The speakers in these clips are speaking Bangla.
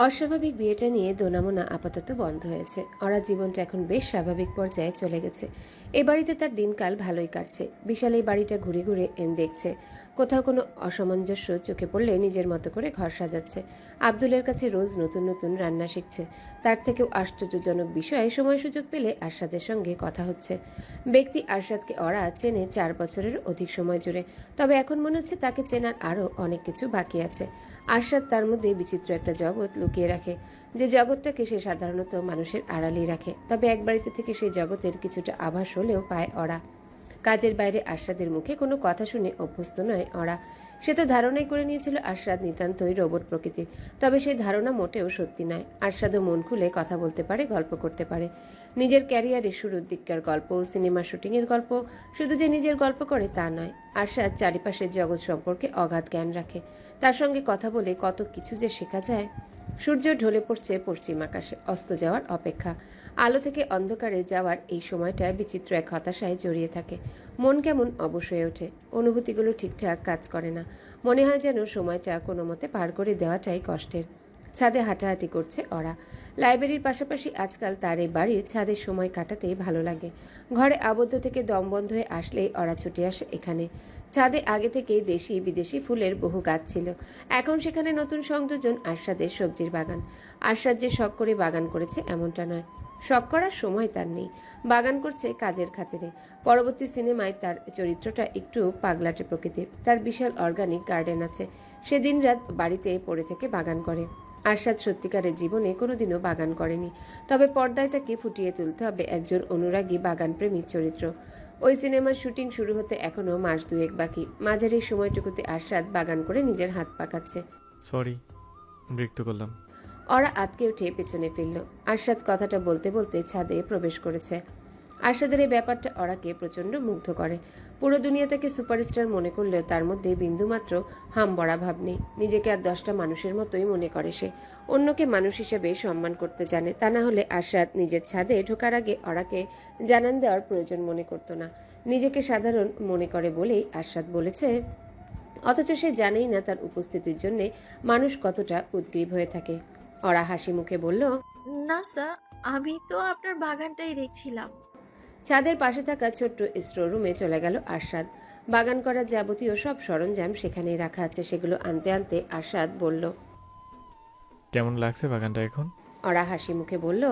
অস্বাভাবিক বিয়েটা নিয়ে দোনামোনা আপাতত বন্ধ হয়েছে। ওরা জীবনটা এখন বেশ স্বাভাবিক পর্যায়ে চলে গেছে। এই বাড়িতে তার দিনকাল ভালোই কাটছে। বিশাল এই বাড়িটা ঘুরে ঘুরে দেখছে। কোথাও কোনো অসামঞ্জস্য চোখে পড়লে নিজের মতো করে ঘর সাজাচ্ছে। আব্দুলের কাছে রোজ নতুন নতুন রান্না শিখছে। তার থেকেও আশ্চর্যজনক বিষয়ে সময় সুযোগ পেলে আরশাদের সঙ্গে কথা হচ্ছে। ব্যক্তি আরশাদকে ওরা চেনে 4 বছরের অধিক সময় জুড়ে। তবে এখন মনে হচ্ছে তাকে চেনার আরও অনেক কিছু বাকি আছে। আরশাদ তার মধ্যে বিচিত্র একটা জগৎ লুকিয়ে রাখে, যে জগৎটাকে সে সাধারণত মানুষের আড়ালেই রাখে। তবে এক বাড়িতে থেকে সেই জগতের কিছুটা আভাস হলেও পায় ওরা। কাজের বাইরে আরশাদের মুখে কোনো কথা শুনে অভ্যস্ত নয় ওরা। সে তো ধারণাই করে নিয়েছিল আরশাদ নিতান্তই রোবট প্রকৃতির। তবে সেই ধারণা মোটেও সত্যি নয়। আরশাদও মন খুলে কথা বলতে পারে, গল্প করতে পারে। নিজের ক্যারিয়ারের শুরুর দিককার গল্প, সিনেমা শুটিংয়ের গল্প। শুধু যে নিজের গল্প করে তা নয়, আরশাদ চারিপাশের জগৎ সম্পর্কে অগাধ জ্ঞান রাখে। তার সঙ্গে কথা বলে কত কিছু যে শেখা যায়। সূর্য ঢলে পড়ছে পশ্চিম আকাশে, অস্ত যাওয়ার অপেক্ষা। আলো থেকে অন্ধকারে যাওয়ার এই সময়টা বিচিত্র এক হতাশায় জড়িয়ে থাকে। মন কেমন অবশ হয়ে ওঠে। অনুভূতিগুলো ঠিকঠাক কাজ করে না। মনে হয় যেন সময়টা কোনো মতে পার করে দেওয়াটাই কষ্টের। ছাদে হাঁটাহাঁটি করছে ওরা। লাইব্রেরির পাশাপাশি আজকাল তার এই বাড়ির ছাদের সময় কাটাতেই ভালো লাগে। ঘরে আবদ্ধ থেকে দম বন্ধ হয়ে আসলেই ওরা ছুটে আসে এখানে। ছাদে আগে থেকেই দেশি বিদেশি ফুলের বহু গাছ ছিল। এখন সেখানে নতুন সংযোজন আরশাদের সবজির বাগান। আরশাদ যে শখ করে বাগান করেছে এমনটা নয়। শখ করার সময় তার নেই। বাগান করছে কাজের খাতিরে। পরবর্তী সিনেমায় তার চরিত্রটা একটু পাগলাটে প্রকৃতির। তার বিশাল অর্গানিক গার্ডেন আছে। সে দিনরাত বাড়িতে পড়ে থেকে বাগান করে। আরশাদ সত্যিকারের জীবনে কোনোদিনও বাগান করেনি। তবে পর্দায় তাকে ফুটিয়ে তুলতে হবে একজন অনুরাগী বাগানপ্রেমীর চরিত্র। ওই সিনেমার শুটিং শুরু হতে এখনো মাস দুয়েক বাকি। মাঝের এই সময়টুকুতে আরশাদ বাগান করে নিজের হাত পাকাচ্ছে। সরি, বিরক্ত করলাম। ওরা আতকে উঠে পেছনে ফিরল। আরশাদ কথাটা বলতে বলতে ছাদে প্রবেশ করেছে। আরশাদের এই ব্যাপারটা ওরাকে প্রচণ্ড মুগ্ধ করে। পুরো দুনিয়া তাকে সুপারস্টার মনে করলেও তার মধ্যে বিন্দুমাত্র হামবড়া ভাব নেই। নিজেকে আর 10টা মানুষের মতোই মনে করে সে। অন্যকে মানুষ হিসেবে সম্মান করতে জানে। তা না হলে আরশাদ নিজের ছাদে ঢোকার আগে ওরাকে জানান দেওয়ার প্রয়োজন মনে করতো না। নিজেকে সাধারণ মনে করে বলেই আরশাদ বলেছে, অথচ সে জানেই না তার উপস্থিতির জন্যে মানুষ কতটা উদ্গ্রীব হয়ে থাকে। ওরা হাসি মুখে বলল, না স্যার, আমি তো আপনার বাগানটাই দেখছিলাম। ছাদের পাশে থাকা ছোট্ট স্টোর রুমে চলে গেল আরশাদ। বাগান করার যাবতীয় সব সরঞ্জাম সেখানেই রাখা আছে। সেগুলো আনতে আনতে আরশাদ বলল। কেমন লাগছে বাগানটা এখন? ওরা হাসি মুখে বলল।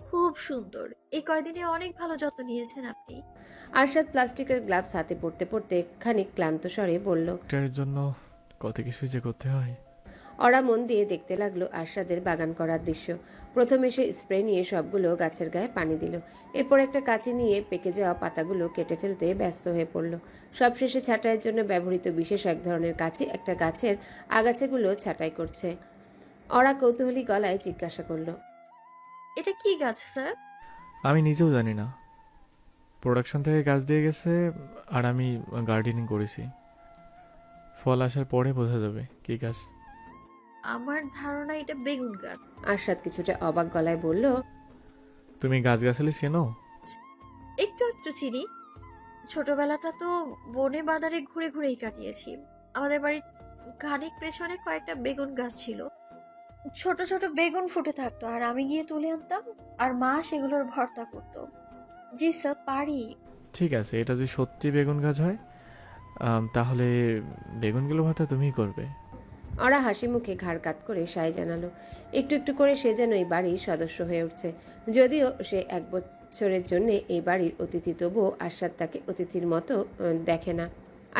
খুব সুন্দর। এই কয়দিনে অনেক ভালো যত্ন নিয়েছেন আপনি। আরশাদ প্লাস্টিকের গ্লাভস হাতে পড়তে পড়তে খানিক ক্লান্ত স্বরে বলল। এটার জন্য কত কিছুই যে করতে হয়। ওরা মন দিয়ে দেখতে লাগলো আরশাদের বাগান করার দৃশ্য। প্রথমে সে স্প্রে নিয়ে সবগুলো গাছের গায়ে পানি দিল। এরপর একটা কাঁচি নিয়ে পেকে যাওয়া পাতাগুলো কেটে ফেলতে ব্যস্ত হয়ে পড়ল। সবশেষে ছাঁটাইয়ের জন্য ব্যবহৃত বিশেষ এক ধরনের কাঁচি একটা গাছের আগাছাগুলো ছাঁটাই করছে। ওরা কৌতূহলী গলায় জিজ্ঞাসা করলো, এটা কি গাছ স্যার? আমি নিজেও জানি না। প্রোডাকশন থেকে গাছ দিয়ে গেছে আর আমি গার্ডেনিং করেছি। ফল আসার পরে বোঝা যাবে কি গাছ। আমার ধারণা এটা বেগুন গাছ। আরশাদ কিছুটা অবাক গলায় বলল, তুমি গাছগাছালি চেনো? একটু একটু চিনি। ছোটবেলাটা তো বনে বাদারে ঘুরে ঘুরেই কাটিয়েছি। আমাদের বাড়ির খানিক পেছনে কয়েকটা বেগুন গাছ ছিল। ছোট ছোট বেগুন ফুটে থাকতো আর আমি গিয়ে তুলে আনতাম। আর মা সেগুলোর ভর্তা করতো। জি স্যার, পারি। ঠিক আছে, এটা যদি সত্যি বেগুন গাছ হয় তাহলে বেগুনগুলো ভাতা তুমিই করবে। ওরা হাসি মুখে ঘাড় কাত করে সায় জানালো। একটু একটু করে সে যেন এই বাড়ির সদস্য হয়ে উঠছে। যদিও সে 1 বছরের জন্য এই বাড়ির অতিথি, তবুও আরশাদ তাকে অতিথির মতো দেখে না।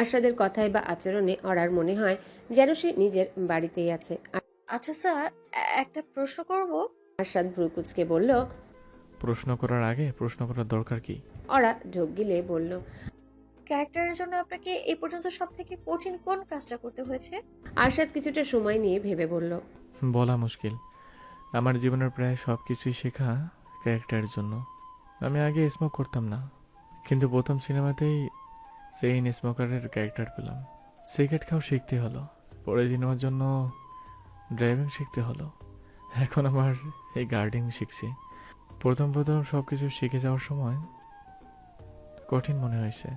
আরশাদের কথায় বা আচরণে ওরার মনে হয় যেন সে নিজের বাড়িতেই আছে। আচ্ছা স্যার, একটা প্রশ্ন করব। আরশাদ ভ্রু কুঁচকে বলল। প্রশ্ন করার আগে প্রশ্ন করার দরকার কি? ওরা ঢোক গিলে বলল। ক্যারেক্টারের জন্য আপনাকে এই পর্যন্ত সব থেকে কঠিন কোন কাজটা করতে হয়েছে? আরশাদ কিছুটা সময় নিয়ে ভেবে বলল। বলা মুশকিল। আমার জীবনের প্রায় সব কিছুই শেখা ক্যারেক্টারের জন্য। আমি আগে স্মোক করতাম না, কিন্তু প্রথম সিনেমাতেই চেইন স্মোকারের ক্যারেক্টার পেলাম। সিগারেট খাও শিখতে হলো, পরে সিনেমার জন্য ড্রাইভিং শিখতে হলো, এখন আমার এই গার্ডেনিং শিখছি। প্রথম প্রথম সব কিছু শিখে যাওয়ার সময় কঠিন মনে হয়েছে।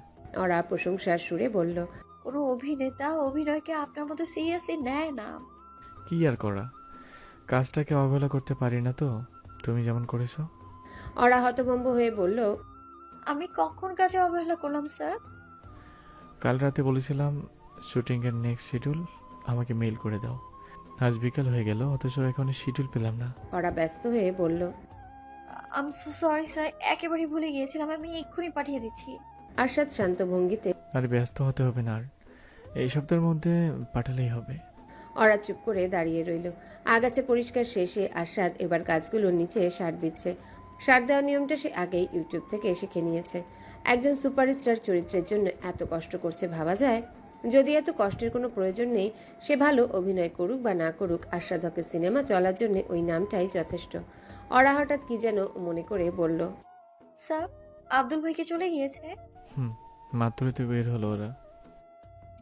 ওরা প্রশংসার সুরে বলল। কোনো অভিনেতা অভিনয়কে আপনার মতো সিরিয়াসলি নেয় না। কি আর করা, কাজটাকে অবহেলা করতে পারি না তো, তুমি যেমন করেছো। অরা হতভম্ব হয়ে বলল, আমি কখন কাজে অবহেলা করলাম স্যার? কাল রাতে বলেছিলাম শুটিংয়ের নেক্সট শিডিউল আমাকে মেইল করে দাও। আজ বিকাল হয়ে গেল, অথচ এখনো শিডিউল পেলাম না। অরা ব্যস্ত হয়ে বলল। আম সো সরি স্যার, একেবারেই ভুলে গিয়েছিলাম। আমি এক্ষুনি পাঠিয়ে দিচ্ছি। আরশাদ শান্ত ভঙ্গিতে, আর ব্যস্ত হতে হবে না, আর এই সপ্তাহের মধ্যে পাঠালেই হবে। অরা চুপ করে দাঁড়িয়ে রইল। আগাছা পরিষ্কার শেষে আরশাদ এবার গাছগুলোর নিচে সার দিচ্ছে। সার দেওয়ার নিয়মটা সে আগেই ইউটিউব থেকে শিখে নিয়েছে। একজন সুপারস্টার চরিত্রের জন্য এত কষ্ট করছে ভাবা যায়। যদি এত কষ্টের কোনো প্রয়োজন নেই, সে ভালো অভিনয় করুক বা না করুক, আরশাদ হকের সিনেমা চলার জন্য ওই নামটাই যথেষ্ট। অরা হঠাৎ কি যেন মনে করে বলল, স্যার, আব্দুল ভাইকে চলে গিয়েছে। মাত্রই তো বের হলো ওরা।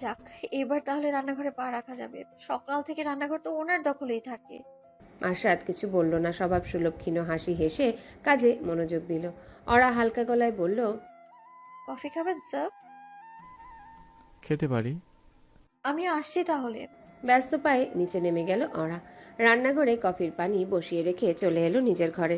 যাক, এবার তাহলে রান্নাঘরে পা রাখা যাবে। সকাল থেকে রান্নাঘর তো ওনার দখলেই থাকে। আরশাদ কিছু বলল না, স্বভাব সুলভ ক্ষীণ হাসি হেসে কাজে মনোযোগ দিল। অরা হালকা গলায় বলল, কফি খাবেন স্যার? খেতে পারি। আমি আসছি তাহলে। ব্যস্ত পায়ে নিচে নেমে গেল অরা। রান্নাঘরে কফির পানি বসিয়ে রেখে চলে এলো নিজের ঘরে।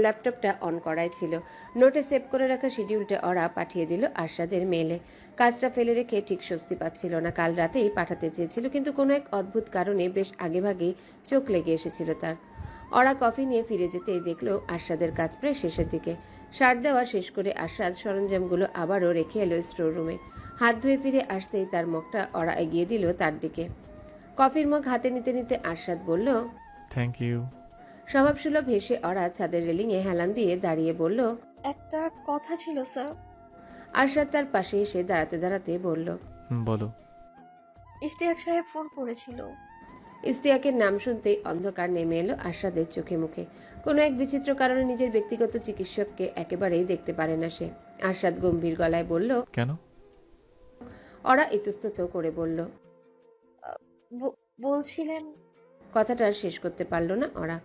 ল্যাপটপটা অন করাই ছিল। নোটে সেভ করে রাখা শিডিউলটা অরা পাঠিয়ে দিল আরশাদের মেলে। কাজটা ফেলে রেখে ঠিক স্বস্তি পাচ্ছিল না। কাল রাতেই পাঠাতে চেয়েছিল, কিন্তু কোনো এক অদ্ভুত কারণে বেশ আগেভাগেই চোখ লেগে এসেছিল তার। অরা কফি নিয়ে ফিরে যেতেই দেখলো আরশাদের কাজ প্রায় শেষের দিকে। সার দেওয়া শেষ করে আরশাদ সরঞ্জামগুলো আবারও রেখে এলো স্টোর রুমে। হাত ধুয়ে ফিরে আসতেই তার মগটা অরা এগিয়ে দিল তার দিকে। কফির মগ হাতে নিতে নিতে আরশাদ বলল, থ্যাংক ইউ। স্বভাবসুলভ হেসে অরা ছাদের রেলিংয়ে হেলান দিয়ে দাঁড়িয়ে বলল। একটা কথা ছিল স্যার। আরশাদ তার পাশে এসে দাঁড়াতে দাঁড়াতে বলল, বলো। ইশতিয়াক সাহেব ফোন করেছিল। ইস্তিয়াকের নাম শুনতেই অন্ধকার নেমে এলো আরশাদের চোখে মুখে। কোনো এক বিচিত্র কারণে নিজের ব্যক্তিগত চিকিৎসককে একেবারেই দেখতে পারে না সে। আরশাদ গম্ভীর গলায় বলল। কেন? অরা ইতস্তত করে বলল। বলছিলেন। কথাটা শেষ করতে পারল না অরা।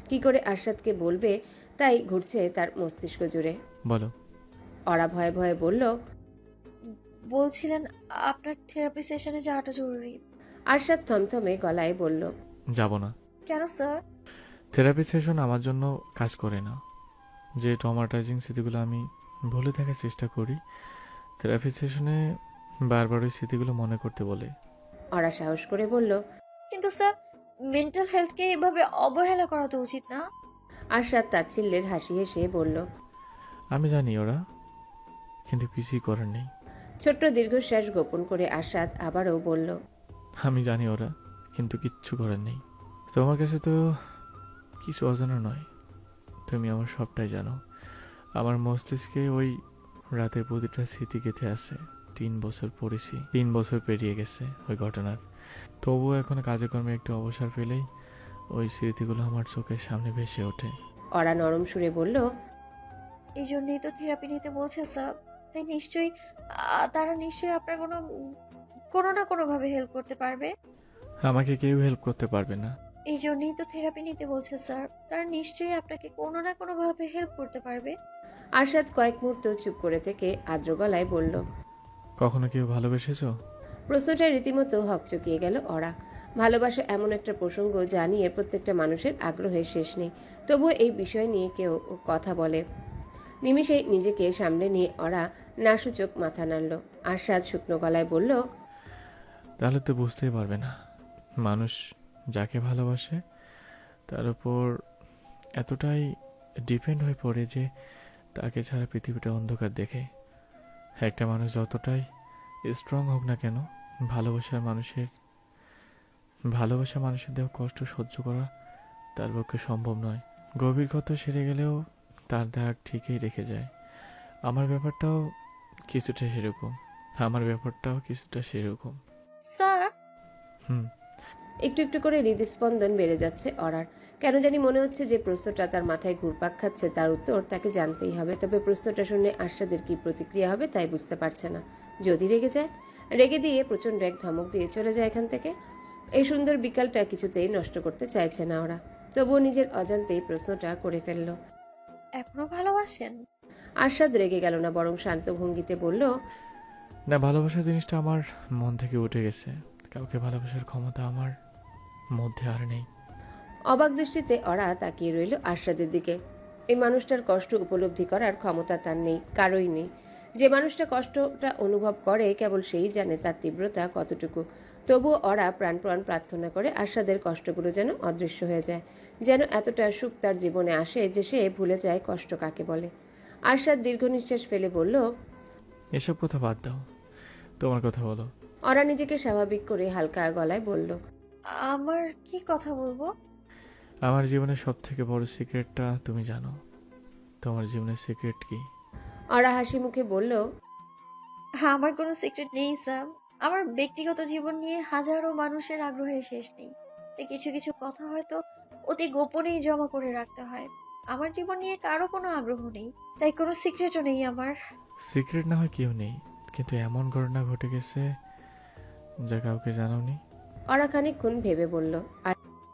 কি করে আরশাদকে বলবে তাই ঘুরছে তার মস্তিষ্ক জুড়ে। বলো। অরা ভয়ে ভয়ে বলল। বলছিলেন আপনার থেরাপি সেশনে যাওয়াটা জরুরি। আরশাদ থমথমে গলায় বলল। যাব না। কেন স্যার? থেরাপি সেশন আমার জন্য কাজ করে না। যে ট্রমাটাইজিং স্মৃতিগুলো আমি ভুলে থাকার চেষ্টা করি, থেরাপি সেশনে বারবার ওই স্মৃতিগুলো মনে করতে বলে। অরা সাহস করে বলল। কিন্তু স্যার, মেন্টাল হেলথকে এভাবে অবহেলা করা তো উচিত না। আরশাদ তাচ্ছিল্যের হাসি হেসে বলল। আমি জানি ওরা, কিন্তু কিছুই করার নেই। ছোট্ট দীর্ঘশ্বাস গোপন করে আরশাদ আবারও বলল। আমি জানি ওরা, কিন্তু কিচ্ছু করার নেই। তোমার কাছে তো কিছু অজানা নয়, তুমি আমার সবটাই জানো। আমার মস্তিষ্কে ওই রাতের প্রতিটা স্মৃতি গেঁথে আছে। 3 বছর পড়েছি, 3 বছর পেরিয়ে গেছে ওই ঘটনার। তবুও এখন কাজে কর্মে একটু অবসর পেলেই ওই স্মৃতিগুলো আমার চোখের সামনে ভেসে ওঠে। অরা নরম সুরে বলল। এই জন্যই তো থেরাপি নিতে বলছে স্যার। তাই নিশ্চয়ই তারা নিশ্চয়ই আপনার কোনো না কোনোভাবে হেল্প করতে পারবে। আমাকে কেউ হেল্প করতে পারবে না। এই জন্যই তো থেরাপি নিতে বলছে স্যার। তারা নিশ্চয়ই আপনাকে কোনো না কোনোভাবে হেল্প করতে পারবে। আরশাদ কয়েক মুহূর্ত চুপ করে থেকে আর্দ্র গলায় বলল। কখনো কেউ ভালোবেসেছো? প্রশ্নটা রীতিমতো হকচকিয়ে গেল অরা। ভালোবাসা এমন একটা প্রসঙ্গ যা নিয়ে প্রত্যেকটা মানুষের আগ্রহের শেষ নেই, তবুও এই বিষয় নিয়ে কেউ কথা বলে। নিমিষেই নিজেকে সামলে নিয়ে অরা নাসূচক মাথা নাড়ল। আরশাদ শুকনো গলায় বলল। তাহলে তো বুঝতেই পারবে না, মানুষ যাকে ভালোবাসে তার উপর এতটাই ডিপেন্ড হয়ে পড়ে যে তাকে ছাড়া পৃথিবীটা অন্ধকার দেখে। একটা মানুষ যতটাই স্ট্রং হোক না কেন, ভালোবাসা মানুষের দেওয়া কষ্ট সহ্য করা তার পক্ষে সম্ভব নয়। গভীর ক্ষত সেরে গেলেও তার দাগ ঠিকই রেখে যায়। আমার ব্যাপারটাও কিছুটা সেরকম। স্যার, একটু একটু করে হৃদস্পন্দন বেড়ে যাচ্ছে অরার। কেন জানি মনে হচ্ছে যে প্রশ্নটা তার মাথায় ঘুরপাক খাচ্ছে, তার উত্তর তাকে জানতেই হবে। তবে প্রশ্নটা শুনে আরশাদের কি প্রতিক্রিয়া হবে তাই বুঝতে পারছে না। যদি রেগে যায়, রেগে দিয়ে প্রচন্ড এক ধমক দিয়ে চলে যায় এখান থেকে। এই সুন্দর বিকালটা কিছুতেই নষ্ট করতে চাইছে না ওরা, তবুও নিজের অজান্তেই প্রশ্নটা করে ফেলল। এখনো ভালোবাসেন? আরশাদ রেগে গেল না, বরং শান্ত ভঙ্গিতে বলল। না, ভালোবাসা জিনিসটা আমার মন থেকে উঠে গেছে। কাউকে ভালোবাসার ক্ষমতা আমার মধ্যে আর নেই। অবাক দৃষ্টিতে ওরা তাকিয়ে রইল আরশাদের দিকে। এই মানুষটার কষ্ট উপলব্ধি করার ক্ষমতা তার নেই, কারোই নেই। যে মানুষটা কষ্টটা অনুভব করে কেবল সেই জানে তার তীব্রতা কতটুকু। তবুও ওরা প্রাণপণ প্রার্থনা করে আরশাদের কষ্টগুলো যেন অদৃশ্য হয়ে যায়, যেন এতটা সুখ তার জীবনে আসে যে সে ভুলে যায় কষ্ট কাকে বলে। আরশাদ দীর্ঘ নিঃশ্বাস ফেলে বলল, এসব কথা বাদ দাও, তোমার কথা বলো। ওরা নিজেকে স্বাভাবিক করে হালকা গলায় বলল, আমার কি কথা বলবো? আমার জীবনের সব থেকে বড় সিক্রেটটা তুমি জানো। তোমার জীবনের সিক্রেট কি? ওরা হাসি মুখে বলল, আমার কোনো সিক্রেট নেই স্যার। আমার ব্যক্তিগত জীবন নিয়ে হাজারো মানুষের আগ্রহের শেষ নেই। তাই কিছু কিছু কথা হয়তো অতি গোপনেই জমা করে রাখতে হয়। আমার জীবন নিয়ে কারো কোনো আগ্রহ নেই, তাই কোনো সিক্রেটও নেই আমার। সিক্রেট না হয় কেউ নেই, কিন্তু এমন ঘটনা ঘটে গেছে যা কাউকে জানাওনি। ওরা খানিকক্ষণ ভেবে বলল,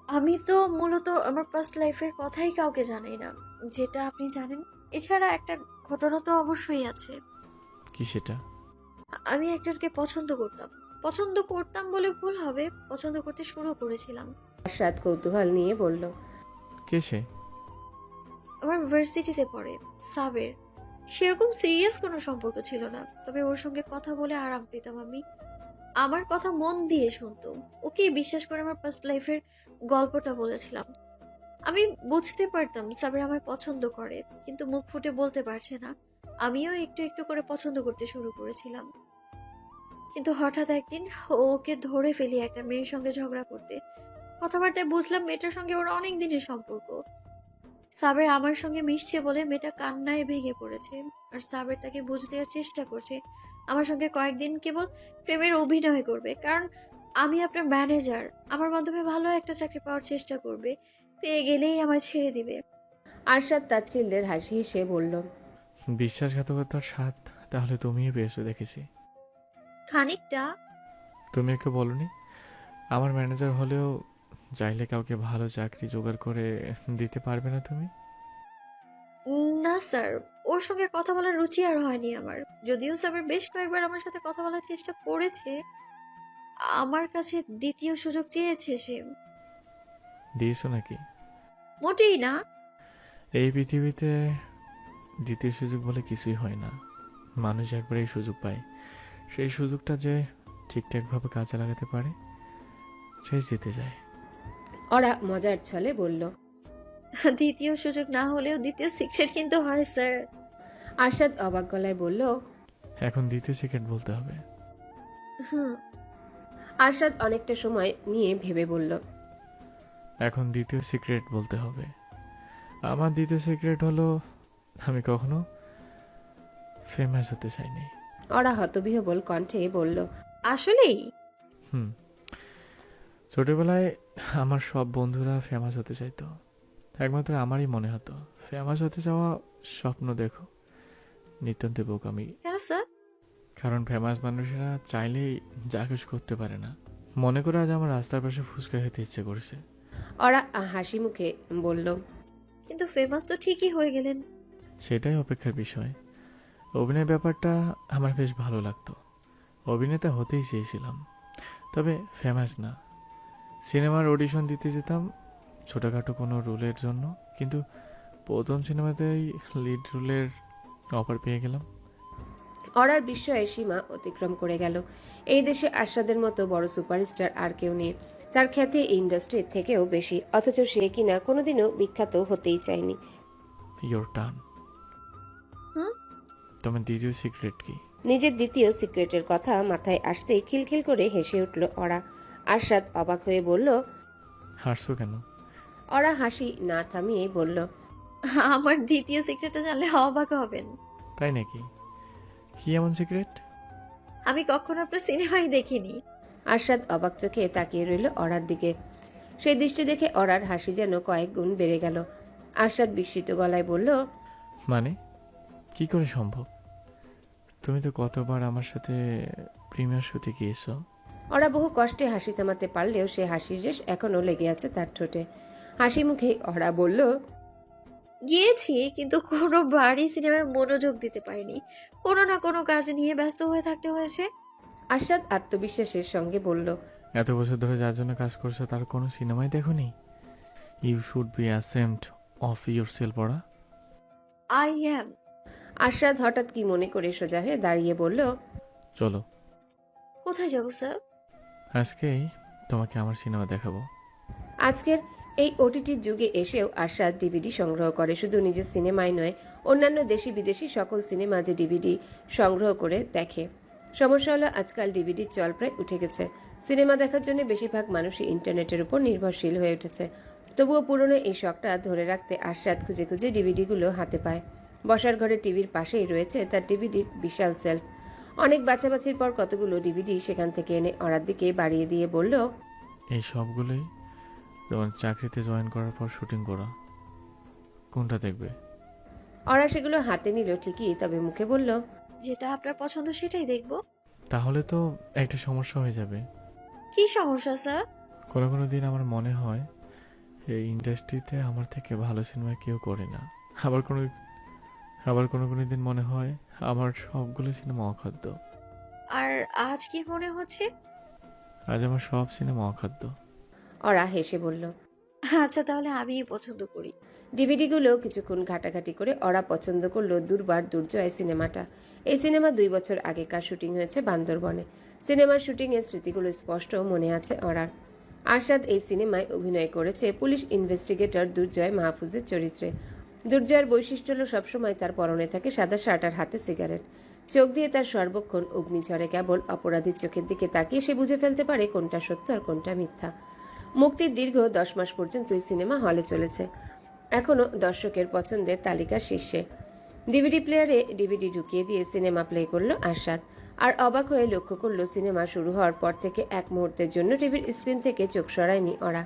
আমি তো মূলত আমার পাস্ট লাইফের কথাই কাউকে জানাই না, যেটা আপনি জানেন। এছাড়া একটা ঘটনা তো অবশ্যই আছে। কি সেটা? আমি একজনকে পছন্দ করতাম বলে ভুল হবে, পছন্দ করতে শুরু করেছিলাম। আরশাদ কৌতূহল নিয়ে বলল, কে সে? আমার ভার্সিটিতে পড়ে, সাবের। সেরকম সিরিয়াস কোনো সম্পর্ক ছিল না, তবে ওর সঙ্গে কথা বলে আরাম পেতাম আমি। আমার কথা মন দিয়ে শুনতো। ওকে বিশ্বাস করে আমার পাস্ট লাইফের গল্পটা বলেছিলাম। আমি বুঝতে পারতাম সাবের আমায় পছন্দ করে, কিন্তু মুখ ফুটে বলতে পারছে না। আমিও একটু একটু করে পছন্দ করতে শুরু করেছিলাম, কিন্তু হঠাৎ একদিন ওকে ধরে ফেলি একটা মেয়ের সঙ্গে ঝগড়া করতে। কথাবার্তায় বুঝলাম মেয়েটার সঙ্গে ওর অনেক দিনের সম্পর্ক। সাবের আমার সঙ্গে মিশছে বলে মেয়েটা কান্নায় ভেঙে পড়েছে, আর সাবের তাকে বুঝ দেওয়ার চেষ্টা করছে। আমার সঙ্গে কয়েকদিন কেবল প্রেমের অভিনয় করবে, কারণ আমি আপনার ম্যানেজার। আমার মাধ্যমে ভালো একটা চাকরি পাওয়ার চেষ্টা করবে, পেয়ে গেলেই আমায় ছেড়ে দিবে। আরশাদ তাচ্ছিল্যের হাসি হেসে বলল, বিশ্বাসঘাতকতার স্বাদ তাহলে তুমিই পেয়েছো দেখেছি। খানিকটা। তুমি একে বলনি আমার ম্যানেজার হলেও চাইলে কাউকে ভালো চাকরি জোগাড় করে দিতে পারবে না তুমি? না স্যার, ওর সঙ্গে কথা বলার রুচি আর হয়নি আমার। যদিও সাবের বেশ কয়েকবার আমার সাথে কথা বলার চেষ্টা করেছে, আমার কাছে দ্বিতীয় সুযোগ চেয়েছে সে। দিয়েছো নাকি? মোটেই না। এই পৃথিবীতে দ্বিতীয় সুযোগ বলে কিছুই হয় না। মানুষ একবারই সুযোগ পায়, সেই সুযোগটা যে ঠিকঠাকভাবে কাজে লাগাতে পারে সে জিতে যায়। ওরা মজার ছলে বলল, দ্বিতীয় সুযোগ না হলেও দ্বিতীয় সিক্রেট কিন্তু হয় স্যার। আরশাদ অবাক গলায় বলল, এখন দ্বিতীয় সিক্রেট বলতে হবে। হুম। আরশাদ অনেকটা সময় নিয়ে ভেবে বলল, এখন দ্বিতীয় সিক্রেট বলতে হবে। আমার দ্বিতীয় সিক্রেট হলো আমি কখনো ফেমাস হতে চাইনি। ওরা হতবিহবল কণ্ঠে বলল, আসলেই? হুম, ছোটবেলায় আমার সব বন্ধুরা ফেমাস হতে চাইতো। একমাত্র আমারই মনে হতো ফেমাস হতে চাওয়া স্বপ্ন দেখো, নিতান্ত বোকামি। কেন স্যার? কারণ ফেমাস মানুষেরা চাইলেই যা কিছু করতে পারে না। মনে করে আজ আমার রাস্তার পাশে ফুচকা খেতে ইচ্ছে করছে। ওরা হাসি মুখে বলল, কিন্তু ফেমাস তো ঠিকই হয়ে গেলেন। সেটাই অপেক্ষার বিষয়। অভিনয় ব্যাপারটা আমার বেশ ভালো লাগতো, অভিনেতা হতেই চেয়েছিলাম, তবে ফেমাস না। সিনেমার অডিশন দিতে যেতাম ছোটোখাটো কোনো রোলের জন্য, কিন্তু প্রথম সিনেমাতেই লিড রোলের অফার পেয়ে গেলাম। ওরার বিস্ময়ে সীমা অতিক্রম করে গেল। এই দেশে আরশাদের মতো বড় সুপারস্টার আর কেউ নেই। তার খ্যাতি ইন্ডাস্ট্রির থেকেও বেশি, অথচ সে কিনা কোনোদিনও বিখ্যাত হতেই চায়নি। Your turn. হুম? তোমার দ্বিতীয় সিক্রেট কি? নিজের দ্বিতীয় সিক্রেটের কথা মাথায় আসতেই খিলখিল করে হেসে উঠল ওরা। আরশাদ অবাক হয়ে বলল, হাসছো কেন? ওরা হাসি না থামিয়ে বলল, আমার দ্বিতীয় সিক্রেটটা জানলে অবাক হবেন। তাই নাকি? কি এমন সিক্রেট? আমি কখনো আপনার সিনেমাই দেখিনি। আরশাদ অবাক চোখে তাকিয়ে রইল ওরার দিকে। সেই দৃষ্টি দেখে ওরার হাসি যেন কয়েক গুণ বেড়ে গেল। আরশাদ বিস্মিত গলায় বলল, মানে কি করে সম্ভব? তুমি তো কতবার আমার সাথে প্রিমিয়ার শোতে গিয়েছো। ওরা বহু কষ্টে হাসি থামাতে পারলেও সে হাসির রেশ এখনো লেগে আছে তার ঠোঁটে। হাসি মুখে ওরা বলল, গিয়েছি, কিন্তু কোনোবারই সিনেমায় মনোযোগ দিতে পারিনি। কোনো না কোনো কাজ নিয়ে ব্যস্ত হয়ে থাকতে হয়েছে। আরশাদ আত্মবিশ্বাসের সঙ্গে বলল, এত বছর ধরে যার জন্য কাজ করছো তার কোনো সিনেমাই দেখোনি? You should be ashamed of yourself ওরা। I am. আশরাত হঠাৎ কি মনে করে সোজা হয়ে দাঁড়িয়ে বলল, চলো, কোথায় যাব স্যার? আজকেই তোমাকে আমার সিনেমা দেখাবো। আজকের এই ওটিটির যুগে এসেও আশরাত ডিভিডি সংগ্রহ করে। শুধু নিজের সিনেমাই নয়, অন্যান্য দেশি বিদেশি সকল সিনেমা যে ডিভিডি সংগ্রহ করে দেখে। সমস্যা হলো আজকাল ডিভিডির চল প্রায় উঠে গেছে। সিনেমা দেখার জন্য বেশিরভাগ মানুষই ইন্টারনেটের উপর নির্ভরশীল হয়ে উঠেছে। তবুও পুরনো এই শখটা ধরে রাখতে আশরাত খুঁজে খুঁজে ডিভিডিগুলো হাতে পায়। বসার ঘরে টিভির পাশেই রয়েছে তার ডিভিডির বিশাল সেলফ। অনেক বাছাবাছির পর কতগুলো ডিভিডি সেখান থেকে এনে অরার দিকে বাড়িয়ে দিয়ে বলল, এই সবগুলোই তোমার চাকরিতে জয়েন করার পর শুটিং করা। কোনটা দেখবে? অরা সেগুলো হাতে নিল ঠিকই, তবে মুখে বলল, যেটা আপনার পছন্দ সেটাই দেখব। তাহলে তো একটা সমস্যা হয়ে যাবে। কি সমস্যা স্যার? কোনো কোনো দিন আমার মনে হয় এই ইন্ডাস্ট্রিতে আমার থেকে ভালো সিনেমা কেউ করে না। আবার কোনো কোনো দিন মনে হয় আমার সবগুলো সিনেমা অখাদ্য। আর আজ কি মনে হচ্ছে? আজ আমার সব সিনেমা অখাদ্য। অরা হেসে বলল। আচ্ছা, তাহলে আমিই পছন্দ করি। ডিভিডিগুলো কিছুক্ষণ ঘাটাঘাটি করে অরা পছন্দ করলো দুর্বার দুর্জয় সিনেমাটা। এই সিনেমা 2 বছর আগেকার শুটিং হয়েছে বান্দরবনে। সিনেমার শুটিংয়ের স্মৃতিগুলো স্পষ্ট মনে আছে অরার। আরশাদ এই সিনেমায় অভিনয় করেছে পুলিশ ইনভেস্টিগেটর দুর্জয় মাহফুজের চরিত্রে। দুর্জয়ের বৈশিষ্ট্য হলো সবসময় তার পরনে থাকে সাদা শার্ট আর হাতে সিগারেট। চোখ দিয়ে তার সর্বক্ষণ অগ্নিঝরে, কেবল অপরাধীর চোখের দিকে তাকিয়ে সে বুঝে ফেলতে পারে কোনটা সত্য আর কোনটা মিথ্যা। মুক্তির দীর্ঘ 10 মাস পর্যন্ত এই সিনেমা হলে চলেছে। এখনও দর্শকের পছন্দের তালিকার শীর্ষে। ডিভিডি প্লেয়ারে ডিভিডি ঢুকিয়ে দিয়ে সিনেমা প্লে করলো আরশাদ। আর অবাক হয়ে লক্ষ্য করলো সিনেমা শুরু হওয়ার পর থেকে এক মুহূর্তের জন্য টিভির স্ক্রিন থেকে চোখ সরায়নি ওরা।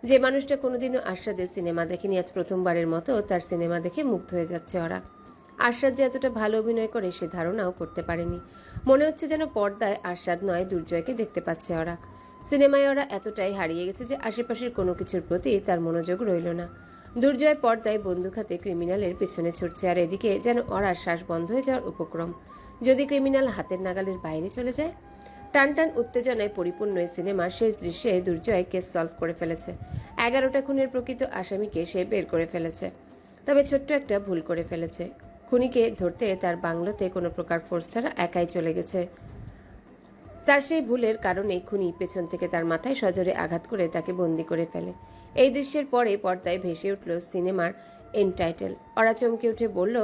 যে মানুষটা কোনোদিনও আরশাদের সিনেমা দেখেনি, আজ প্রথমবারের মতো তার সিনেমা দেখে মুগ্ধ হয়ে যাচ্ছে ওরা। আরশাদ যে এতটা ভালো অভিনয় করে সে ধারণাও করতে পারেনি। মনে হচ্ছে যেন পর্দায় আরশাদ নয় দুর্জয়কে দেখতে পাচ্ছে ওরা। সিনেমায় ওরা এতটাই হারিয়ে গেছে যে আশেপাশের কোনো কিছুর প্রতি তার মনোযোগ রইল না। দুর্জয় পর্দায় বন্দুক হাতে ক্রিমিনালের পেছনে ছুটছে, আর এদিকে যেন ওরার শ্বাস বন্ধ হয়ে যাওয়ার উপক্রম। যদি ক্রিমিনাল হাতের নাগালের বাইরে চলে যায়। টানটান উত্তেজনায় পরিপূর্ণ এই সিনেমার শেষ দৃশ্যে দুর্জয় কেস সলভ করে ফেলেছে। 11টা খুনের প্রকৃত আসামিকে সে বের করে ফেলেছে। তবে ছোট্ট একটা ভুল করে ফেলেছে। খুনিকে ধরতে তার বাংলোতে কোনো প্রকার ফোর্স ছাড়া একাই চলে গেছে। তার সেই ভুলের কারণেই খুনি পেছন থেকে তার মাথায় সজোরে আঘাত করে তাকে বন্দি করে ফেলে। এই দৃশ্যের পরে পর্দায় ভেসে উঠল সিনেমার এন্ড টাইটেল। ওরা চমকে উঠে বলল,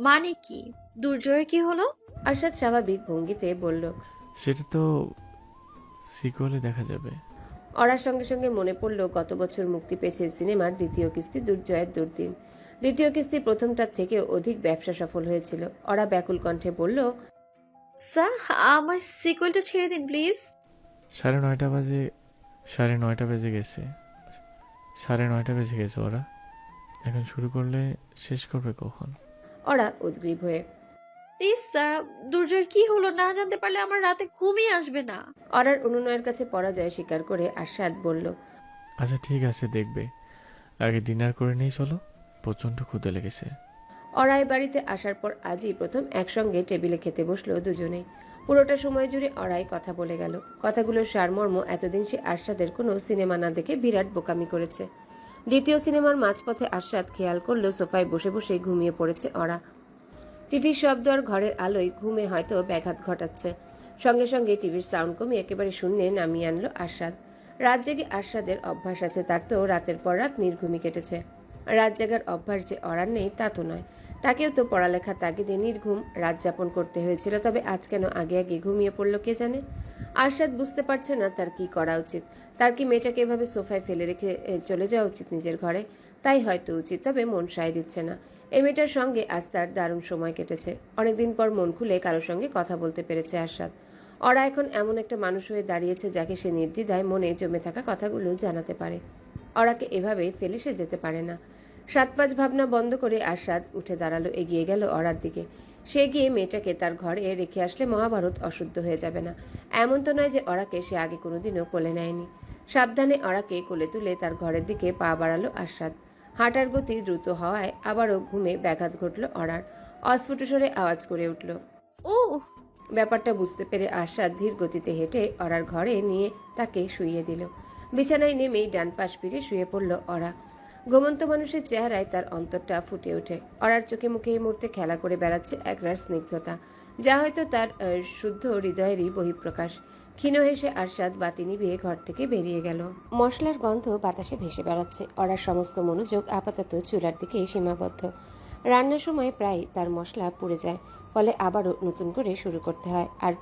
মানে কি? দুর্জয়ের কি হলো? আরশাদ স্বাভাবিক ভঙ্গিতে বলল, সেটা তো সিকুয়েলে দেখা যাবে। অরার সঙ্গে সঙ্গে মনে পড়ল গত বছর মুক্তি পেয়েছে সিনেমার দ্বিতীয় কিস্তি দুর্জয়ের দুর্দিন। দ্বিতীয় কিস্তি প্রথমটার থেকেও অধিক ব্যবসা সফল হয়েছিল। ওরা ব্যাকুল কণ্ঠে বলল, স্যার, আমার সিকুয়েলটা ছেড়ে দিন প্লিজ। 9:30 বাজে 9:30 বেজে গেছে। 9:30 বেজে গেছে। ওরা এখন শুরু করলে শেষ করবে কখন? ওরা উদ্গ্রীব হয়ে। প্লিজ স্যার, দুর্জয়ের কি হলো না জানতে পারলে আমার রাতে ঘুমই আসবে না। অরার অনুনয়ের কাছে পরাজয় স্বীকার করে আরশাদ বলল, আচ্ছা ঠিক আছে, দেখবে। আগে ডিনার করে নেই, চলো। প্রচণ্ড ক্ষুধা লেগেছে। অরাই বাড়িতে আসার পর আজই প্রথম একসঙ্গে টেবিলে খেতে বসলো দুজনে। পুরোটা সময় জুড়ে অরাই কথা বলে গেল। কথাগুলোর সারমর্ম এতদিন সে আরশাদের কোনো সিনেমা না দেখে বিরাট বোকামি করেছে। দ্বিতীয় সিনেমার মাঝপথে আরশাদ খেয়াল করলো সোফায় বসে বসে ঘুমিয়ে পড়েছে অরা। টিভির শব্দ আর ঘরের আলোয় ঘুমে হয়তো ব্যাঘাত ঘটাচ্ছে। সঙ্গে সঙ্গে টিভির সাউন্ড কমিয়ে একেবারে শূন্যে নামিয়ে আনলো আরশাদ। রাত জেগে আরশাদের অভ্যাস আছে, তার তো রাতের পর রাত নির্ঘুমই কেটেছে। রাত জাগার অভ্যাস যে অরার নেই তা তো নয়। তাকেও তো পড়ালেখা তাগিদে নির্ঘুম রাত যাপন করতে হয়েছিল, তবে আজ কেন আগে আগে ঘুমিয়ে পড়লো কে জানে। আরশাদ বুঝতে পারছে না তার কি করা উচিত। তার কি মেয়েটাকে এভাবে সোফায় ফেলে রেখে চলে যাওয়া উচিত নিজের ঘরে? তাই হয়তো উচিত, তবে মন সায় দিচ্ছে না। এই মেয়েটার সঙ্গে আজ তার দারুণ সময় কেটেছে। অনেকদিন পর মন খুলে কারোর সঙ্গে কথা বলতে পেরেছে আরশাদ। ওরা এখন এমন একটা মানুষ হয়ে দাঁড়িয়েছে যাকে সে নির্দ্বিধায় মনে জমে থাকা কথাগুলো জানাতে পারে। ওরাকে এভাবে ফেলে সে যেতে পারে না। 7-5 ভাবনা বন্ধ করে আরশাদ উঠে দাঁড়ালো, এগিয়ে গেল অরার দিকে। সে গিয়ে মেয়েটাকে তার ঘরে রেখে আসলে মহাভারত অশুদ্ধ হয়ে যাবে না। এমন তো নয় যে অরাকে সে আগে কোনোদিনও কোলে নেয়নি। সাবধানে অরাকে কোলে তুলে তার ঘরের দিকে পা বাড়ালো আরশাদ। হাঁটার গতি দ্রুত হওয়ায় আবারও ঘুমে ব্যাঘাত ঘটল অরার। অস্ফুট স্বরে আওয়াজ করে উঠল। ও, ব্যাপারটা বুঝতে পেরে আরশাদ ধীর গতিতে হেঁটে অরার ঘরে নিয়ে তাকে শুইয়ে দিল। বিছানায় নেমেই ডান পাশ ফিরে শুয়ে পড়ল অরা। ঘুমন্ত মানুষের চেহারায় তার অন্তরটা ফুটে ওঠে। অরার চোখে মুখে এই মুহূর্তে খেলা করে বেড়াচ্ছে একরাশ স্নিগ্ধতা, যা হয়তো তার শুদ্ধ হৃদয়েরই বহিঃপ্রকাশ। ক্ষীণ হেসে আরশাদ বাতি নিভিয়ে ঘর থেকে বেরিয়ে গেল। মশলার গন্ধ বাতাসে ভেসে বেড়াচ্ছে। অরার সমস্ত মনোযোগ আপাতত চুলার দিকে সীমাবদ্ধ। রান্নার সময় প্রায় তার মশলা পুড়ে যায়, ফলে আবারও নতুন করে শুরু করতে হয়। আর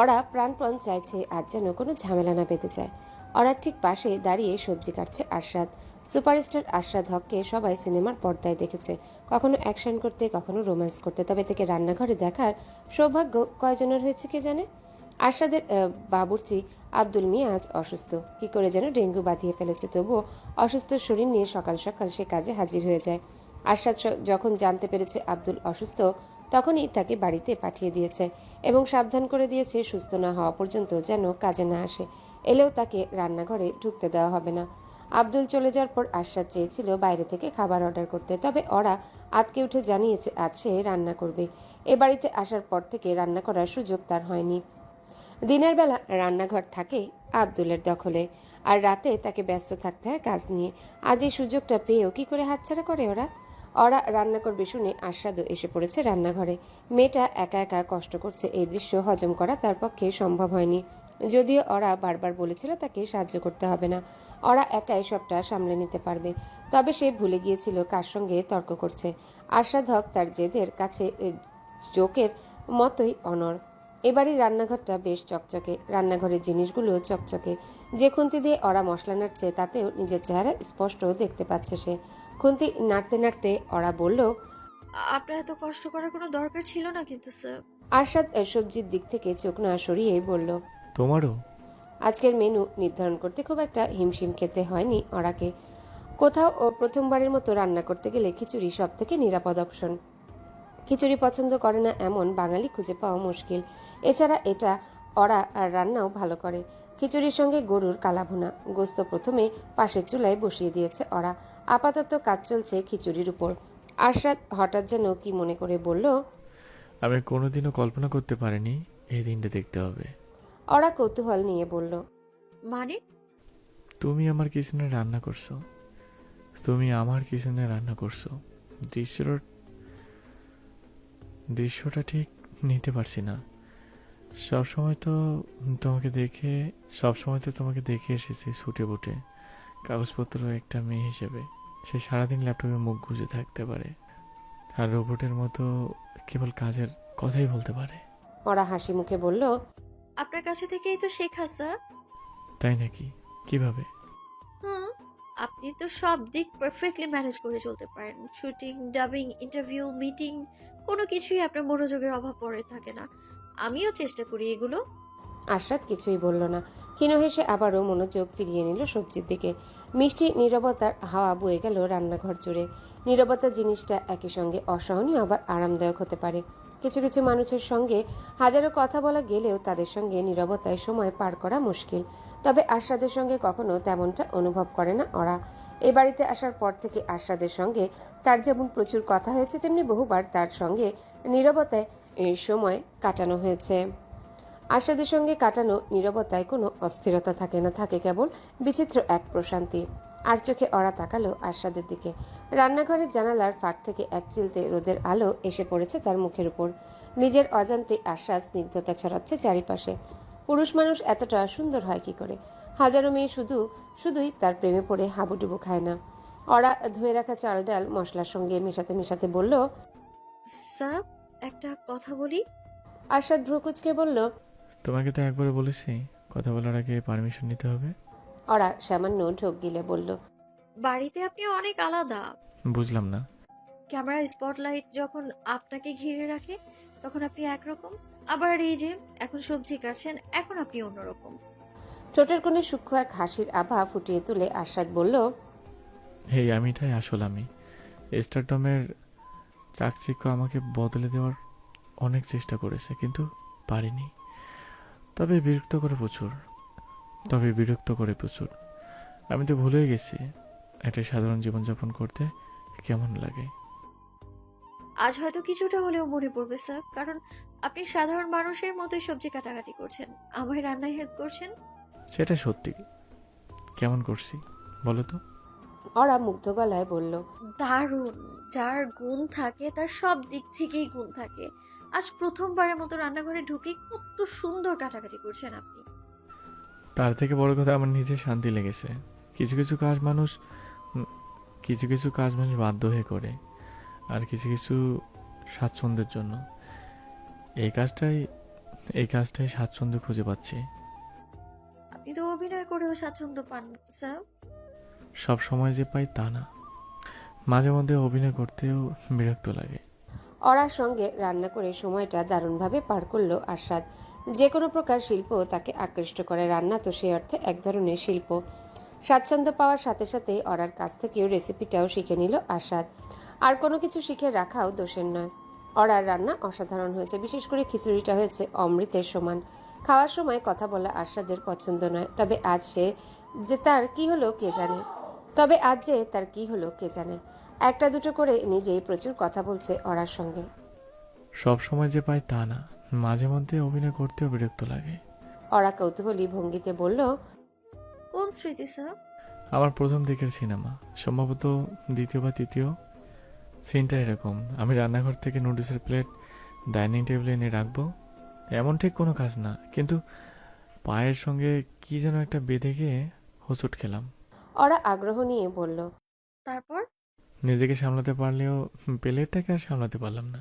ওরা প্রাণপণ চাইছে আজ যেন কোনো ঝামেলা না পেতে চায়। ওরার ঠিক পাশে দাঁড়িয়ে সবজি কাটছে আরশাদ। সুপারস্টার আরশাদ হককে সবাই সিনেমার পর্দায় দেখেছে, কখনো অ্যাকশন করতে, কখনো রোম্যান্স করতে, তবে থেকে রান্নাঘরে দেখার সৌভাগ্য কয়জনের হয়েছে কে জানে। আরশাদের বাবুর্চি আব্দুল মিয়া আজ অসুস্থ, কি করে যেন ডেঙ্গু বাঁধিয়ে ফেলেছে, তবুও অসুস্থ শরীর নিয়ে সকাল সকাল সে কাজে হাজির হয়ে যায়। আরশাদ যখন জানতে পেরেছে আব্দুল অসুস্থ, তখনই তাকে বাড়িতে পাঠিয়ে দিয়েছে এবং সাবধান করে দিয়েছে সুস্থ না হওয়া পর্যন্ত যেন কাজে না আসে, এলেও তাকে রান্নাঘরে ঢুকতে দেওয়া হবে না। আব্দুল চলে যাওয়ার পর আরশাদ চেয়েছিল বাইরে থেকে খাবার অর্ডার করতে, তবে ওরা আতকে উঠে জানিয়েছে আজ সে রান্না করবে। এ বাড়িতে আসার পর থেকে রান্না করার সুযোগ তার হয়নি। দিনের বেলা রান্নাঘর থাকে আব্দুলের দখলে, আর রাতে তাকে ব্যস্ত থাকতে হয় কাজ নিয়ে। আজ এই সুযোগটা পেয়েও কি করে হাতছাড়া করে ওরা? ওরা রান্না করবে শুনে আরশাদও এসে পড়েছে রান্নাঘরে। মেয়েটা একা একা কষ্ট করছে, এই দৃশ্য হজম করা তার পক্ষে সম্ভব হয়নি। যদিও ওরা বারবার বলেছিল তাকে সাহায্য করতে হবে না, ওরা একাই সবটা সামলে নিতে পারবে, তবে সে ভুলে গিয়েছিল কার সঙ্গে তর্ক করছে। আরশাদ হক তার জেদের কাছে জোকের মতোই অনড়। এবারই রান্নাঘরটা বেশ চকচকে, রান্নাঘরের জিনিসগুলো চকচকে। যে খুন্তি দিয়ে ওরা মশলা নাড়ছে তাতেও নিজের চেহারা স্পষ্ট দেখতে পাচ্ছে সে। খুন্তি নাড়তে নাড়তে ওরা বলল, আপনার এত কষ্ট করার কোনো দরকার ছিল না কিন্তু স্যার। আরশাদ সবজির দিক থেকে চোখ না সরিয়ে বলল, তোমারও? আজকের মেনু নির্ধারণ করতে খুব একটা হিমশিম খেতে হয়নি ওরাকে। কোথাও ও প্রথমবারের মতো রান্না করতে গেলে খিচুড়ি সব থেকে নিরাপদ অপশন। খিচুড়ি পছন্দ করে না এমন বাঙালি খুঁজে পাওয়া মুশকিল। এছাড়া এটা ওরা আর রান্নাও ভালো করে। খিচুড়ির সঙ্গে গরুর কালাভুনা গোস্ত প্রথমে পাশের চুলায় বসিয়ে দিয়েছে ওরা। আপাতত কাজ চলছে খিচুড়ির উপর। আরশাদ হঠাৎ যেন কি মনে করে বলল, আমি কোনোদিনও কল্পনা করতে পারিনি এই দিনটা দেখতে হবে। ওরা কৌতূহল নিয়ে বলল, মানে? তুমি আমার কিচেনে রান্না করছো, তুমি আমার কিচেনে রান্না করছো। দৃশ্যটা ঠিক নিতে পারছি না। সবসময় তো তোমাকে দেখে এসেছি ছুটে বুটে কাগজপত্র একটা মেয়ে হিসেবে। সে সারাদিন ল্যাপটপে মুখ গুজে থাকতে পারে, আর রোবটের মতো কেবল কাজের কথাই বলতে পারে। ওরা হাসি মুখে বলল, আপনার কাছে থেকেই তো শেখা স্যার। তাই নাকি? কিভাবে? হুম, আপনি তো সব দিক পারফেক্টলি ম্যানেজ করে চলতে পারেন। শুটিং, ডাবিং, ইন্টারভিউ, মিটিং, কোনো কিছুই আপনার মনোযোগের অভাব পড়ে থাকে না। আমিও চেষ্টা করি এগুলো। আরশাদ কিছুই বলল না। ক্ষীণ হেসে আবারও মনোযোগ ফিরিয়ে নিল সবজির দিকে। মিষ্টি নীরবতার হাওয়া বয়ে গেল রান্নাঘর জুড়ে। নীরবতা জিনিসটা একই সঙ্গে অসহনীয় আবার আরামদায়ক হতে পারে। কিছু কিছু মানুষের সঙ্গে হাজারো কথা বলা গেলেও তাদের সঙ্গে নীরবতায় সময় পার করা মুশকিল। তবে আরশাদের সঙ্গে কখনো তেমনটা অনুভব করে না ওরা। এ বাড়িতে আসার পর থেকে আরশাদের সঙ্গে তার যেমন প্রচুর কথা হয়েছে, তেমনি বহুবার তার সঙ্গে নীরবতায় সময় কাটানো হয়েছে। আরশাদের সঙ্গে কাটানো নীরবতায় কোনো অস্থিরতা থাকে না, থাকে কেবল বিচিত্র এক প্রশান্তি। আর চোখে ওরা তাকালো আরশাদের দিকে। রান্নাঘরের জানালার ফাঁক থেকে এক চিলতে রোদের আলো এসে পড়েছে তার মুখের উপর। নিজের অজান্তে আরশাদ স্নিগ্ধতা ছড়াচ্ছে চারিপাশে। পুরুষ মানুষ এতটা সুন্দর হয় কি করে? হাজারো মেয়ে শুধুই তার প্রেমে পড়ে হাবুডুবু খায় না। ওরা ধুয়ে রাখা চাল ডাল মশলার সঙ্গে মেশাতে মেশাতে বলল, স্যার, একটা কথা বলি। আরশাদ ভ্রুকুচকে বলল, তোমাকে তো একবার বলেছি কথা বলার আগে পারমিশন নিতে হবে। ওরা সামান্য ঢোক গিলে বলল, বাড়িতে আপনি অনেক আলাদা। বুঝলাম না। ক্যামেরা স্পটলাইট যখন আপনাকে ঘিরে রাখে তখন আপনি একরকম, আবার এই যে এখন সবজি কাটছেন এখন আপনি অন্যরকম। ঠোঁটের কোণে সূক্ষ্ম এক হাসির আভা ফুটিয়ে তুলে আরশাদ বলল, হেই, আমিটাই আসল আমি। স্টারডমের চাকচিক্য আমাকে বদলে দেওয়ার অনেক চেষ্টা করেছে, কিন্তু পারিনি। তবে বিরক্ত করে প্রচুর। আমি তো ভুলে গেছি একটা সাধারণ জীবনযাপন করতে কেমন লাগে। আজ হয়তো কিছুটা হলেও মনে পড়বে স্যার, কারণ আপনি সাধারণ মানুষের মতোই সবজি কাটাকাটি করছেন, আমায় রান্নায় হেল্প করছেন। সেটা সত্যি। কেমন করছি বলো তো? অরা মুগ্ধ গলায় বলল, দারুণ। যার গুণ থাকে তার সব দিক থেকেই গুণ থাকে। আজ প্রথমবারের মতো রান্নাঘরে ঢুকে কত সুন্দর কাটাকাটি করছেন আপনি। তার থেকে বড় কথা আমার নিজের শান্তি লেগেছে। কিছু কিছু কাজ মানুষ উম, কিছু কিছু কাজ মানুষ বাধ্য হয়ে করে, আর কিছু কিছু স্বাচ্ছন্দ্যের জন্য। এই কাজটাই এই কাজটাই স্বাচ্ছন্দ্য খুঁজে পাচ্ছি। আপনি তো অভিনয় করেও স্বাচ্ছন্দ্য পান স্যার। সব সময় যে পাই তা না, মাঝে মধ্যে অভিনয় করতেও বিরক্ত লাগে। অরার সঙ্গে রান্না করে সময়টা দারুণভাবে পার করলো আরশাদ। যে কোনো প্রকার শিল্প তাকে আকৃষ্ট করে, রান্না তো সে অর্থে এক ধরনের শিল্প। স্বাচ্ছন্দ্য পাওয়ার সাথে সাথে অরার কাছ থেকেও রেসিপিটাও শিখে নিল আরশাদ। আর কোনো কিছু শিখে রাখাও দোষের নয়। অরার রান্না অসাধারণ হয়েছে, বিশেষ করে খিচুড়িটা হয়েছে অমৃতের সমান। খাওয়ার সময় কথা বলা আরশাদের পছন্দ নয়, তবে আজ তার কি হলো কে জানে। একটা দুটো করে নিজেই প্রচুর কথা বলছে অরার সঙ্গে। সব সময় যে পাই তা না, মাঝে মধ্যে অভিনয় করতেও বিরক্ত লাগে। অরা কৌতূহলী ভঙ্গিতে বলল, কোন স্মৃতি স্যার? আমার প্রথম দিকের সিনেমা, সম্ভবত দ্বিতীয় বা তৃতীয়। সিনটা এরকম, আমি রান্নাঘর থেকে নুডলসের প্লেট ডাইনিং টেবিলে এনে রাখবো। এমন ঠিক কোনো কাজ না, কিন্তু পায়ের সঙ্গে কি যেন একটা বেঁধে গিয়ে হোঁচট খেলাম। অরা আগ্রহ নিয়ে বলল, তারপর? নিজেকে সামলাতে পারলেও প্লেটটাকে আর সামলাতে পারলাম না।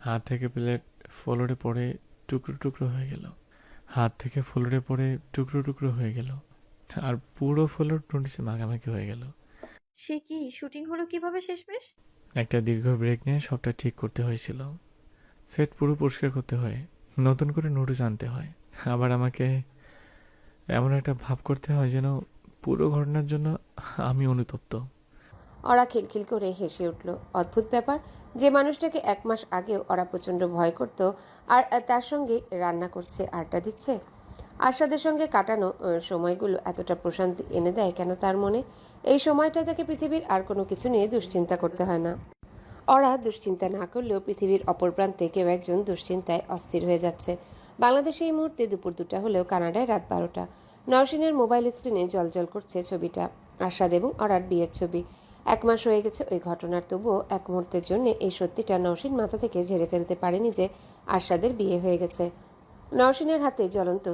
হাত থেকে প্লেট ফ্লোরে পড়ে টুকরো টুকরো হয়ে গেল। আর পুরো ফ্লোর নুডলসে মাখামাখি হয়ে গেল। সে কি, শুটিং হলো কিভাবে শেষমেশ? একটা দীর্ঘ ব্রেক নিয়ে সবটা ঠিক করতে হয়েছিল। সেট পুরো পরিষ্কার করতে হয়, নতুন করে নুডলস আনতে হয়, আবার আমাকে এমন একটা ভাব করতে হয় যেন পুরো ঘটনার জন্য আমি অনুতপ্ত। অরা খিলখিল করে হেসে উঠল। অদ্ভুত ব্যাপার, যে মানুষটাকে 1 মাস আগেও অরা প্রচণ্ড ভয় করত, আর তার সঙ্গে রান্না করছে, আড্ডা দিচ্ছে। আরশাদের সঙ্গে কাটানো সময়গুলো এতটা প্রশান্তি এনে দেয় কেন তার মনে? এই সময়টা তাকে পৃথিবীর আর কোনো কিছু নিয়ে দুশ্চিন্তা করতে হয় না। অরা দুশ্চিন্তা না করলেও পৃথিবীর অপর প্রান্তে কেউ একজন দুশ্চিন্তায় অস্থির হয়ে যাচ্ছে। বাংলাদেশে এই মুহূর্তে দুপুর 2টা হলেও কানাডায় রাত 12টা। নওশিনের মোবাইল স্ক্রিনে জ্বলজ্বল করছে ছবিটা, আরশাদ এবং অরার বিয়ের ছবি। 1 মাস হয়ে গেছে ওই ঘটনার, তবুও এক মুহূর্তের জন্য এই সত্যিটা নওশিন মাথা থেকে ঝেড়ে ফেলতে পারেনি যে আরশাদের বিয়ে হয়ে গেছে। নওশিনের হাতে জ্বলন্ত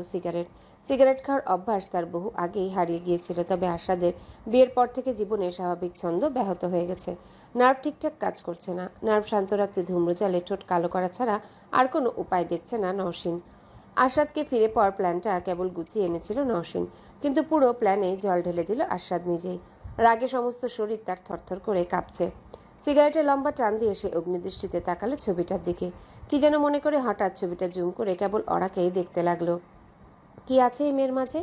সিগারেট খাওয়ার অভ্যাস তার বহু আগেই হারিয়ে গিয়েছিল, তবে আরশাদের বিয়ের পর থেকে জীবনের স্বাভাবিক ছন্দ ব্যাহত হয়ে গেছে। নার্ভ ঠিকঠাক কাজ করছে না। নার্ভ শান্ত রাখতে ধূম্রজালে ঠোঁট কালো করা ছাড়া আর কোনো উপায় দেখছে না নওশিন। আরশাদকে ফিরে পাওয়ার প্ল্যানটা কেবল গুছিয়ে এনেছিল নওশিন, কিন্তু পুরো প্ল্যানে জল ঢেলে দিল আরশাদ নিজেই। রাগে সমস্ত শরীর তার থরথর করে কাঁপছে। সিগারেটের লম্বা টান দিয়ে সে অগ্নিদৃষ্টিতে তাকালো ছবিটার দিকে। কি যেন মনে করে হঠাৎ ছবিটা জুম করে কেবল অরাকেই দেখতে লাগলো। কি আছে এই মেয়ের মাঝে?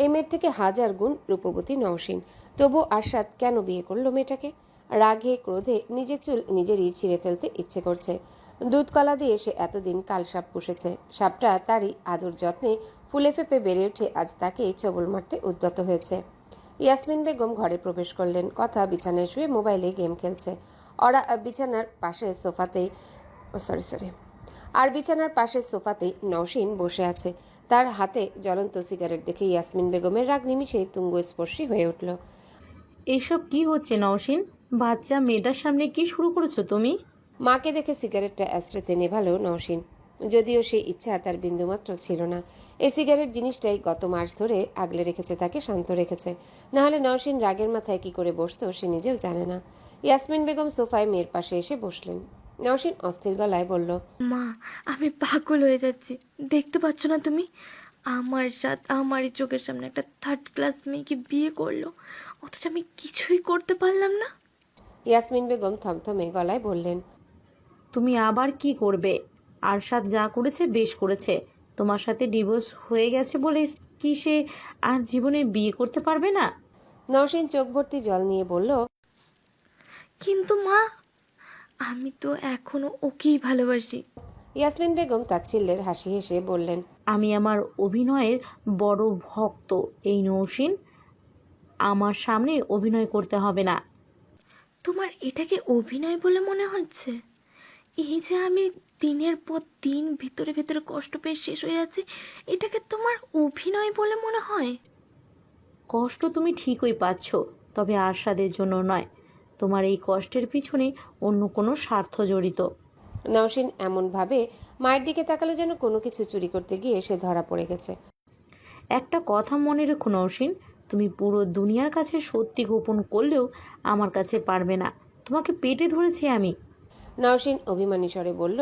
এই মেয়ের থেকে 1000 গুণ রূপবতী নওশিন। তবু আরশাদ কেন বিয়ে করলো মেয়েটাকে? রাগে ক্রোধে নিজের চুল নিজেরই ছিঁড়ে ফেলতে ইচ্ছে করছে। দুধ কলা দিয়ে সে এতদিন কালসাপ পুষেছে, সাপটা তারই আদর যত্নে ফুলে ফেপে বেড়ে উঠে আজ তাকেই ছবল মারতে উদ্যত হয়েছে। ইয়াসমিন বেগম ঘরে প্রবেশ করলেন। কথা, বিছানায় শুয়ে মোবাইলে গেম খেলছে। ওরা বিছানার পাশে সোফাতেই নওশিন বসে আছে। তার হাতে জ্বলন্ত সিগারেট দেখে ইয়াসমিন বেগমের রাগ নিমিষেই তুঙ্গস্পর্শী হয়ে উঠল। এসব কি হচ্ছে নওশিন? বাচ্চা মেয়েটার সামনে কি শুরু করেছো তুমি? মাকে দেখে সিগারেটটা অ্যাস্ট্রেতে নেভালো নওশিন, যদিও সেই ইচ্ছা তার বিন্দুমাত্র ছিল না। এই সিগারেট জিনিসটাই গত মাস ধরে আগলে রেখেছে, তাকে শান্ত রেখেছে। নাহলে নওশিন রাগের মাথায় কি করে বসতো সে নিজেও জানে না। ইয়াসমিন বেগম সোফায় মেয়ের পাশে এসে বসলেন। নওশিন অস্থির গলায় বলল, মা, আমি পাগল হয়ে যাচ্ছি। দেখতে পাচ্ছ না তুমি? আমারই চোখের সামনে একটা 3rd ক্লাস মেয়েকে বিয়ে করলো, অথচ আমি কিছুই করতে পারলাম না। ইয়াসমিন বেগম থমথমে গলায় বললেন, তুমি আবার কি করবে? আরশাদ যা করেছে বেশ করেছে। তোমার সাথে ডিভোর্স হয়ে গেছে বলে কি সে আর জীবনে বিয়ে করতে পারবে না? নওশিন চোখ ভর্তি জল নিয়ে বলল, কিন্তু মা, আমি তো এখনো ওকেই ভালোবাসি। ইয়াসমিন বেগম তাচ্ছিল্যের হাসি হেসে বললেন, আমি আমার অভিনয়ের বড় ভক্ত এই নওশিন। আমার সামনে অভিনয় করতে হবে না। তোমার এটাকে অভিনয় বলে মনে হচ্ছে? এই যে আমি দিনের পর দিন ভিতরে ভিতরে কষ্ট পেয়ে শেষ হয়ে যাচ্ছে, এটাকে তোমার অভিনয় বলে মনে হয়? কষ্ট তুমি ঠিকই পাচ্ছ, তবে আরশাদের জন্য নয়। তোমার এই কষ্টের পিছনে অন্য কোনো স্বার্থ জড়িত। নওশিন এমনভাবে মায়ের দিকে তাকালো যেন কোনো কিছু চুরি করতে গিয়ে সে ধরা পড়ে গেছে। একটা কথা মনে রেখো নওশিন, তুমি পুরো দুনিয়ার কাছে সত্যি গোপন করলেও আমার কাছে পারবে না। তোমাকে পেটে ধরেছি আমি। নওশিন অভিমানী স্বরে বলল,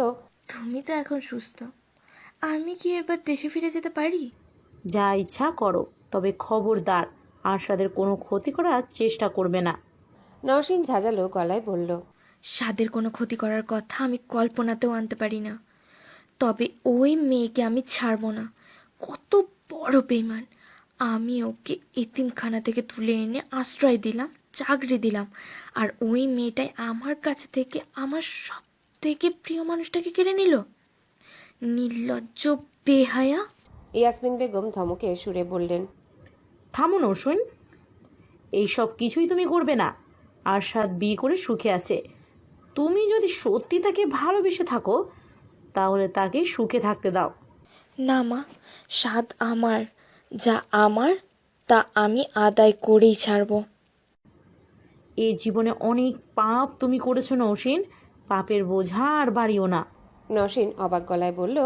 তুমি তো এখন সুস্থ, আমি কি এবার দেশে ফিরে যেতে পারি? যা ইচ্ছা করো, তবে খবরদার আরশাদের কোনো ক্ষতি করার চেষ্টা করবে না। নওশিন ঝাঁঝালো গলায় বলল, স্বাদের কোনো ক্ষতি করার কথা আমি কল্পনাতেও আনতে পারি না। তবে ওই মেয়েকে আমি ছাড়বো না। কত বড় বেঈমান! আমি ওকে এতিমখানা থেকে তুলে এনে আশ্রয় দিলাম, চাকরি দিলাম, আর ওই মেয়েটাই আমার কাছ থেকে আমার সব থেকে প্রিয় মানুষটাকে কেড়ে নিল। নির্লজ্জ, বেহায়া! ইয়াসমিন বেগম ধমকে সুরে বললেন, থামো নওশিন, এইসব কিছুই তুমি করবে না। আরশাদ বিয়ে করে সুখে আছে। তুমি যদি সত্যি তাকে ভালোবেসে থাকো তাহলে তাকে সুখে থাকতে দাও। না মা, স্বাদ আমার, যা আমার তা আমি আদায় করেই ছাড়বো। এই জীবনে অনেক পাপ তুমি করেছো নওশিন, পাপের বোঝা আর বাড়িও না। নওশিন অবাক গলায় বলল,